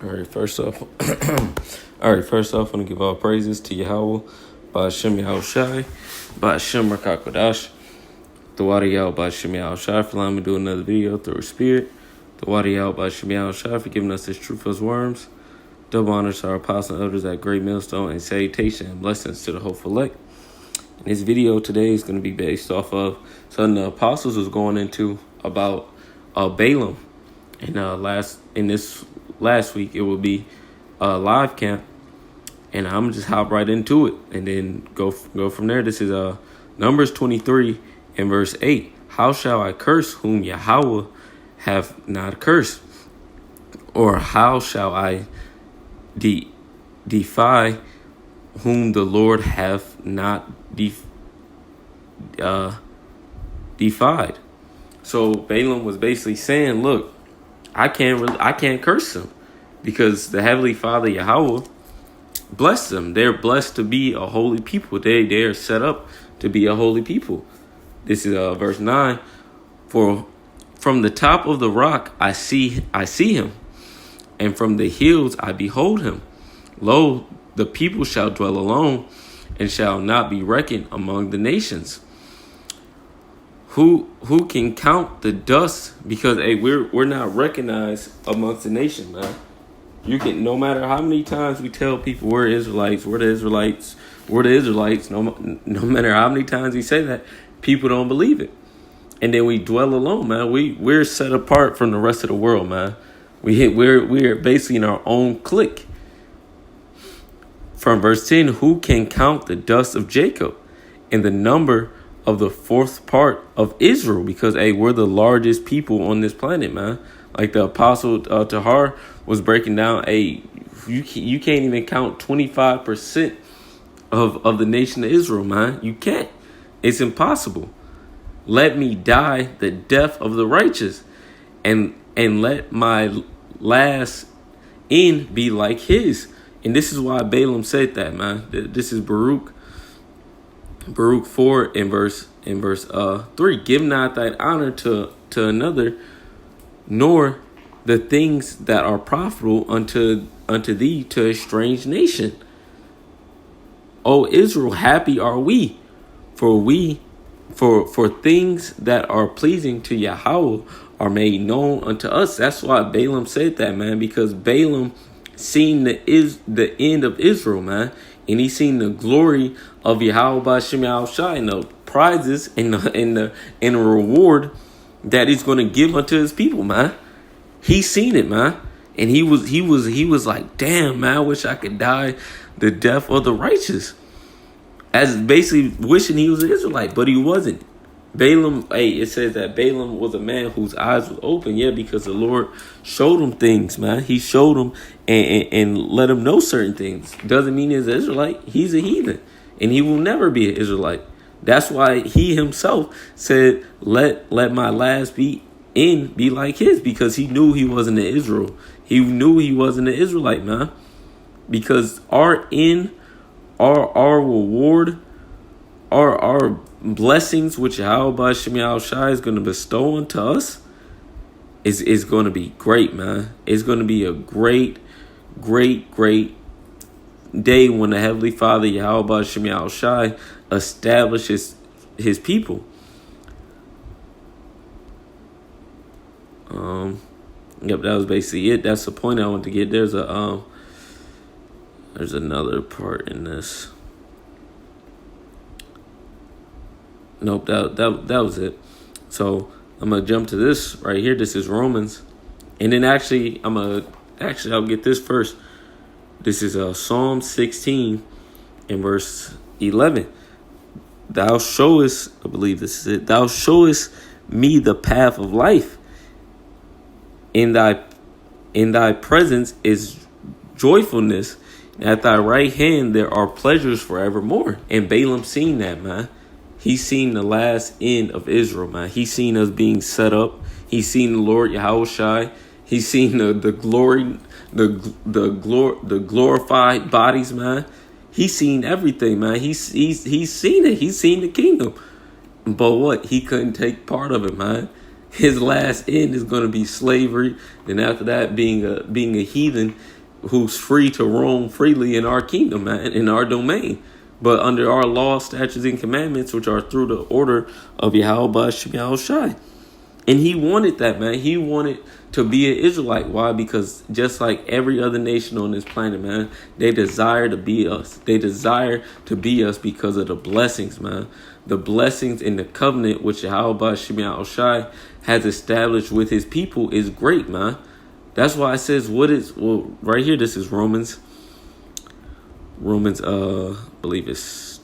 All right, first off, I want to give all praises to Yahweh, Ba'Shem Yahushai, Ba'Shem Rakakodash, the Water Yahweh, Ba'Shem Yahushai, for allowing me to do another video through His Spirit, the Water Yahweh, Ba'Shem Yahushai, for giving us His truth as worms, double honors to our apostles and elders at Great Millstone, and salutation and blessings to the hopeful elect. And this video today is going to be based off of something the apostles was going into about Balaam, and this last week it will be live camp, and I'm just hop right into it and then go from there. This is Numbers 23 and verse 8. How shall I curse whom Yahweh have not cursed? Or how shall I defy whom the Lord have not defied? So Balaam was basically saying, look, I can't curse them because the Heavenly Father Yahweh blessed them. They're blessed to be a holy people. They are set up to be a holy people. This is verse 9. For from the top of the rock I see him, and from the hills I behold him. Lo, the people shall dwell alone, and shall not be reckoned among the nations. Who can count the dust? Because we're not recognized amongst the nation, man. You can, no matter how many times we tell people we're Israelites, we're the Israelites. No matter how many times we say that, people don't believe it. And then we dwell alone, man. We're set apart from the rest of the world, man. We're basically in our own clique. From verse 10, who can count the dust of Jacob and the number of the fourth part of Israel? Because we're the largest people on this planet, man. Like the apostle Tahar was breaking down, you can't even count 25% of the nation of Israel, man. You can't. It's impossible. Let me die the death of the righteous, and let my last end be like his. And this is why Balaam said that, man. This is Baruch 4 in verse 3. Give not thine honor to another, nor the things that are profitable unto thee to a strange nation. O Israel, happy are we, for things that are pleasing to Yahweh are made known unto us. That's why Balaam said that, man, because Balaam seen the end of Israel, man, and he seen the glory of Yahweh Ba'Shem Yahushai and the prizes and the reward that he's going to give unto his people, man. He seen it, man, and he was like, damn, man, I wish I could die the death of the righteous, as basically wishing he was an Israelite, but he wasn't. Balaam, it says that Balaam was a man whose eyes was open, because the Lord showed him things, man. He showed him and let him know certain things. Doesn't mean he's an Israelite. He's a heathen, and he will never be an Israelite. That's why he himself said, let my last be like his, because he knew he wasn't an Israel. He knew he wasn't an Israelite, man. Because our reward, our blessings which Yahweh Ba'Shem Yahushai is going to bestow unto us is going to be great, man. It's going to be a great day when the Heavenly Father Yahweh Ba'Shem Yahushai establishes his people. Yep, that was basically it. That's the point I want to get. There's another part in this. Nope, that was it. So I'm gonna jump to this right here. This is Romans, and then I'll get this first. This is Psalm 16 and verse 11. Thou showest, I believe this is it. Thou showest me the path of life. In thy presence is joyfulness. At thy right hand there are pleasures forevermore. And Balaam seen that, man. He seen the last end of Israel, man. He seen us being set up. He seen the Lord Yahushai. He seen the glory, the glorified bodies, man. He seen everything, man. He's seen it. He's seen the kingdom. But what? He couldn't take part of it, man. his last end is going to be slavery. And after that, being a heathen who's free to roam freely in our kingdom, man, in our domain. But under our law, statutes, and commandments, which are through the order of Yahweh Ba'Shem Yahushai. And he wanted that, man. He wanted to be an Israelite. Why? Because just like every other nation on this planet, man, they desire to be us. They desire to be us because of the blessings, man. The blessings in the covenant which Yahweh Ba'Shem Yahushai has established with his people is great, man. That's why it says right here, this is Romans, I believe it's,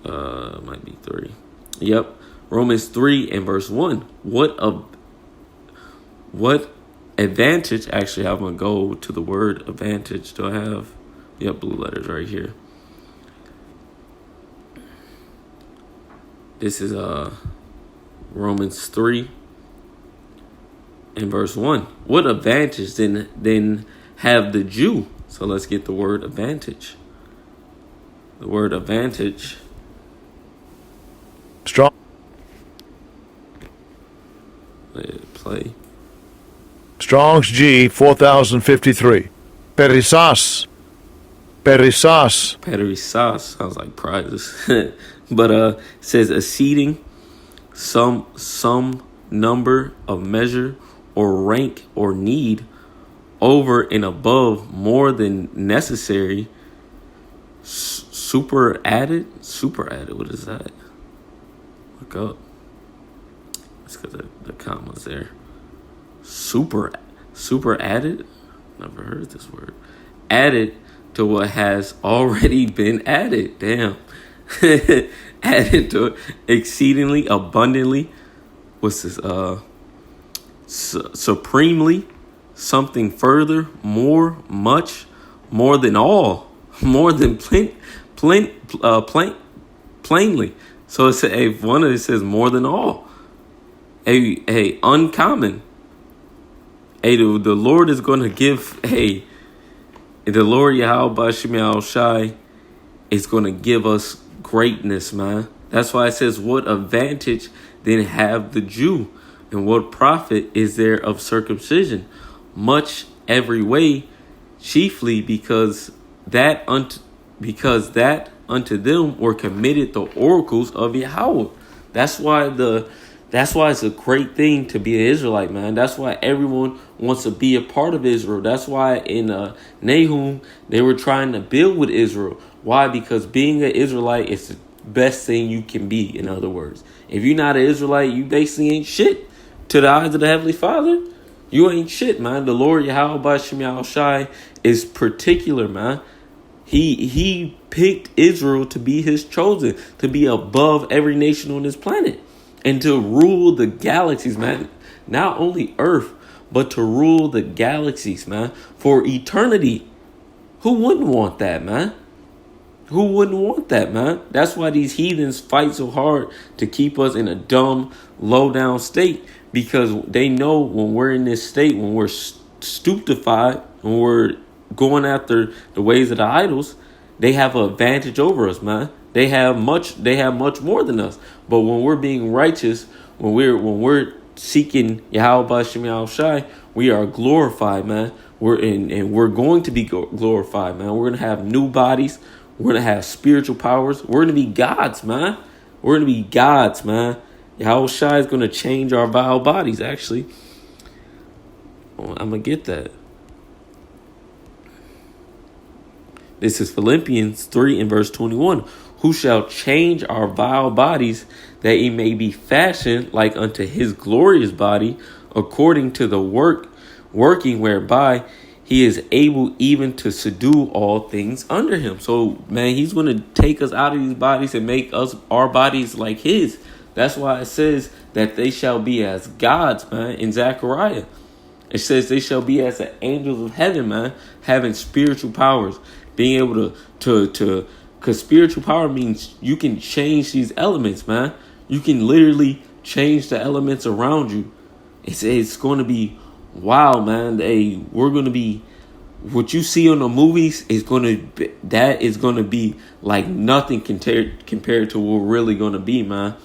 might be 3. Yep. Romans 3 and verse 1. What advantage, actually, I'm going to go to the word advantage. Do I have, yep, blue letters right here. This is Romans 3 and verse 1. What advantage then have the Jew? So let's get the word advantage. The word advantage. Strong. Let it play. Strong's G 4053. Perisas. Sounds like prizes. But it says exceeding some number of measure or rank or need over and above more than necessary. Super added. What is that? Look up. It's because the comma's there. Super added. Never heard this word. Added to what has already been added. Damn. Added to exceedingly abundantly. What's this? Supremely. Something further, more, much, more than all, more than plainly. So it's one of it says more than all. A uncommon. The Lord is going to give the Lord Yahweh Ba'Shem Yahushai is going to give us greatness, man. That's why it says, what advantage then have the Jew, and what profit is there of circumcision? Much every way, chiefly because that unto them were committed the oracles of Yahweh. That's why it's a great thing to be an Israelite, man. That's why everyone wants to be a part of Israel. That's why in Nahum, they were trying to build with Israel. Why? Because being an Israelite is the best thing you can be, in other words. If you're not an Israelite, you basically ain't shit to the eyes of the Heavenly Father. You ain't shit, man. The Lord Yahweh Ba'Shem Yahushai is particular, man. He picked Israel to be his chosen, to be above every nation on this planet, and to rule the galaxies, man. Not only Earth, but to rule the galaxies, man, for eternity. Who wouldn't want that, man? Who wouldn't want that, man? That's why these heathens fight so hard to keep us in a dumb, low-down state, because they know when we're in this state, when we're stupefied, when we're going after the ways of the idols, they have an advantage over us, man. They have much more than us. But when we're being righteous, when we're seeking Yahweh Ba'Shem Yahushai, we are glorified, man. We're going to be glorified, man. We're gonna have new bodies. We're gonna have spiritual powers. We're gonna be gods, man. We're gonna be gods, man. Yahushai is gonna change our vile bodies. Actually, I'm gonna get that. This is Philippians 3 and verse 21. Who shall change our vile bodies, that it may be fashioned like unto his glorious body, according to the working whereby he is able even to subdue all things under him. So, man, he's going to take us out of these bodies and make our bodies like his. That's why it says that they shall be as gods, man, in Zechariah. It says they shall be as the angels of heaven, man, having spiritual powers, being able to because spiritual power means you can change these elements, man. You can literally change the elements around you. It's going to be wow, man. We're going to be, what you see on the movies is going to be like nothing compared to what we're really going to be, man.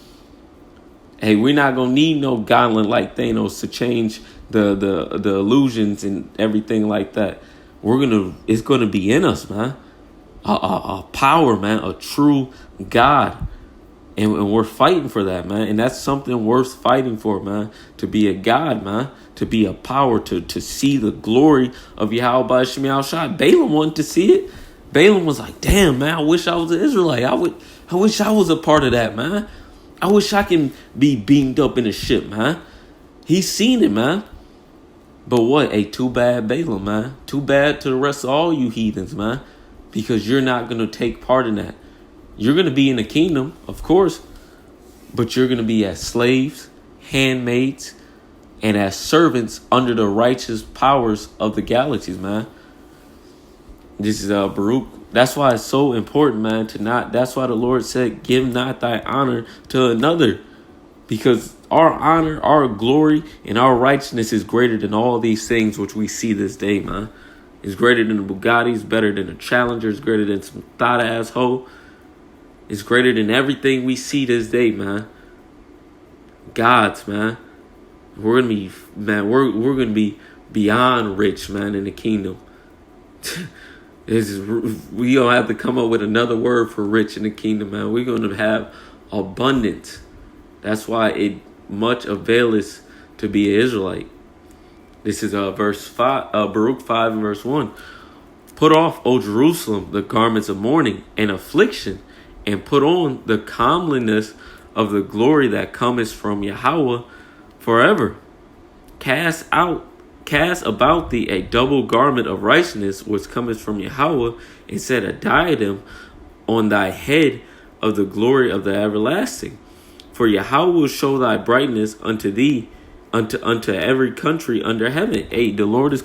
Hey, we're not gonna need no goblin like Thanos to change the illusions and everything like that. It's gonna be in us, man. A power, man, a true God. And we're fighting for that, man. And that's something worth fighting for, man. To be a God, man. To be a power, to see the glory of Yahweh by Shemi Shai. Balaam wanted to see it. Balaam was like, damn, man, I wish I was an Israelite. I wish I was a part of that, man. I wish I can be beamed up in a ship, man. He's seen it, man. But what? Hey, too bad, Balaam, man. Too bad to the rest of all you heathens, man. Because you're not going to take part in that. You're going to be in the kingdom, of course. But you're going to be as slaves, handmaids, and as servants under the righteous powers of the galaxies, man. This is Baruch. That's why it's so important, man, that's why the Lord said, give not thy honor to another. Because our honor, our glory, and our righteousness is greater than all these things which we see this day, man. It's greater than the Bugattis, better than the Challengers, greater than some thought asshole. It's greater than everything we see this day, man. God's, man. We're gonna be, man, we're gonna be beyond rich, man, in the kingdom. We don't have to come up with another word for rich in the kingdom, man. We're gonna have abundance. That's why it much availeth to be an Israelite. This is verse 5, Baruch 5 and verse 1. Put off, O Jerusalem, the garments of mourning and affliction, and put on the comeliness of the glory that cometh from Yahweh forever. Cast about thee a double garment of righteousness which cometh from Yahweh, and set a diadem on thy head of the glory of the everlasting. For Yahweh will show thy brightness unto thee, unto every country under heaven. Hey, the Lord is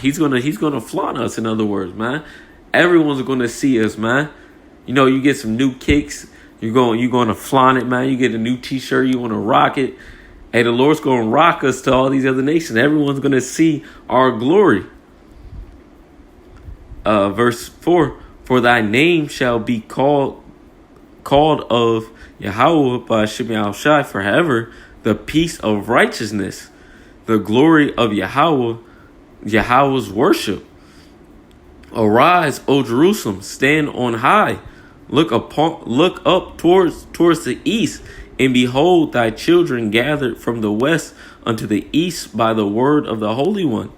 he's gonna flaunt us. In other words, man, everyone's gonna see us, man. You know, you get some new kicks, you're going to flaunt it, man. You get a new T-shirt, you want to rock it. Hey, the Lord's going to rock us to all these other nations. Everyone's going to see our glory. Verse 4, for thy name shall be called of Yahweh by Shemi Shai forever, the peace of righteousness, the glory of Yahweh, Yahweh's worship. Arise, O Jerusalem, stand on high. Look up towards the east, and behold thy children gathered from the west unto the east by the word of the Holy One,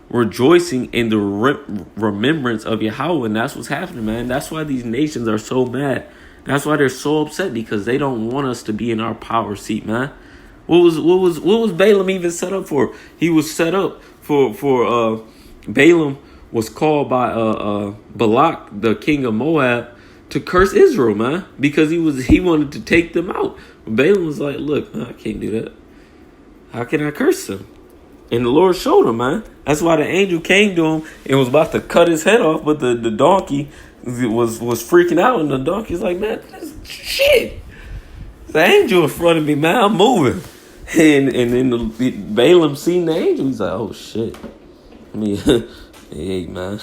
rejoicing in the remembrance of Yahweh. And that's what's happening, man. That's why these nations are so mad. That's why they're so upset, because they don't want us to be in our power seat, man. What was Balaam even set up for? He was set up for Balaam was called by Balak, the king of Moab, to curse Israel, man, because he wanted to take them out. Balaam was like, look, man, I can't do that. How can I curse them? And the Lord showed him, man. That's why the angel came to him and was about to cut his head off, but the donkey was freaking out, and the donkey's like, man, shit. The angel in front of me, man, I'm moving. And then Balaam seen the angel. He's like, oh shit. I mean, hey man,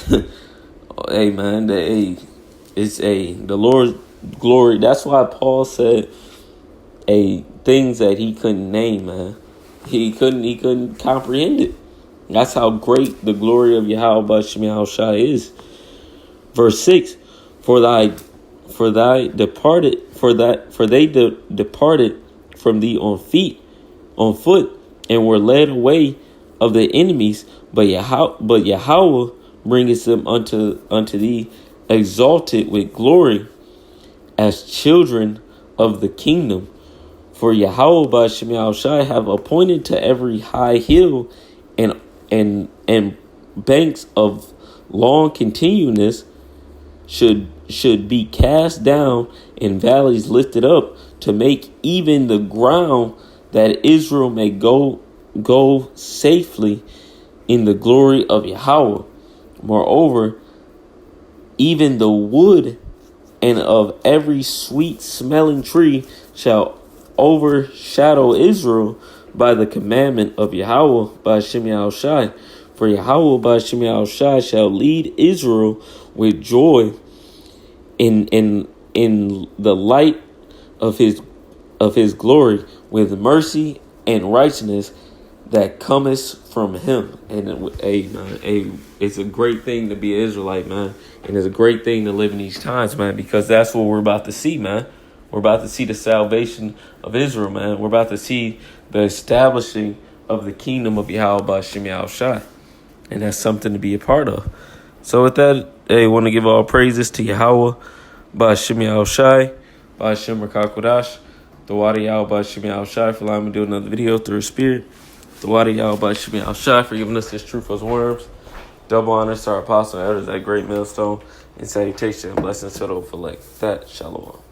hey man, the Lord's glory. That's why Paul said, things that he couldn't name, man. He couldn't comprehend it. That's how great the glory of Yahweh by Shemi Shai is. Verse 6, for they departed from thee on foot, and were led away of the enemies, but Yahweh bringeth them unto thee, exalted with glory, as children of the kingdom. For Yahweh by Shemi Shai have appointed to every high hill and banks of long continuance should be cast down, and valleys lifted up, to make even the ground that Israel may go safely in the glory of Yahweh. Moreover, even the wood and of every sweet smelling tree shall overshadow Israel by the commandment of Yahweh by Shemi Shai. For Yahweh by Shemi Shai shall lead Israel with joy in the light of his glory, with mercy and righteousness that cometh from him. And it's a great thing to be an Israelite, man. And it's a great thing to live in these times, man, because that's what we're about to see, man. We're about to see the salvation of Israel, man. We're about to see the establishing of the kingdom of Yahweh B'Shem Yahushai. And that's something to be a part of. So with that, I want to give all praises to Yahweh B'Shem Yahushai, B'Shem Rakakodash, the Wadi Yahweh B'Shem Yahushai for allowing me to do another video through His Spirit. The Wadi Yahweh B'Shem Yahushai for giving us His truth as worms. Double honors to our apostle and elders at Great Millstone. And salutation and blessings to the elect. That, shalom.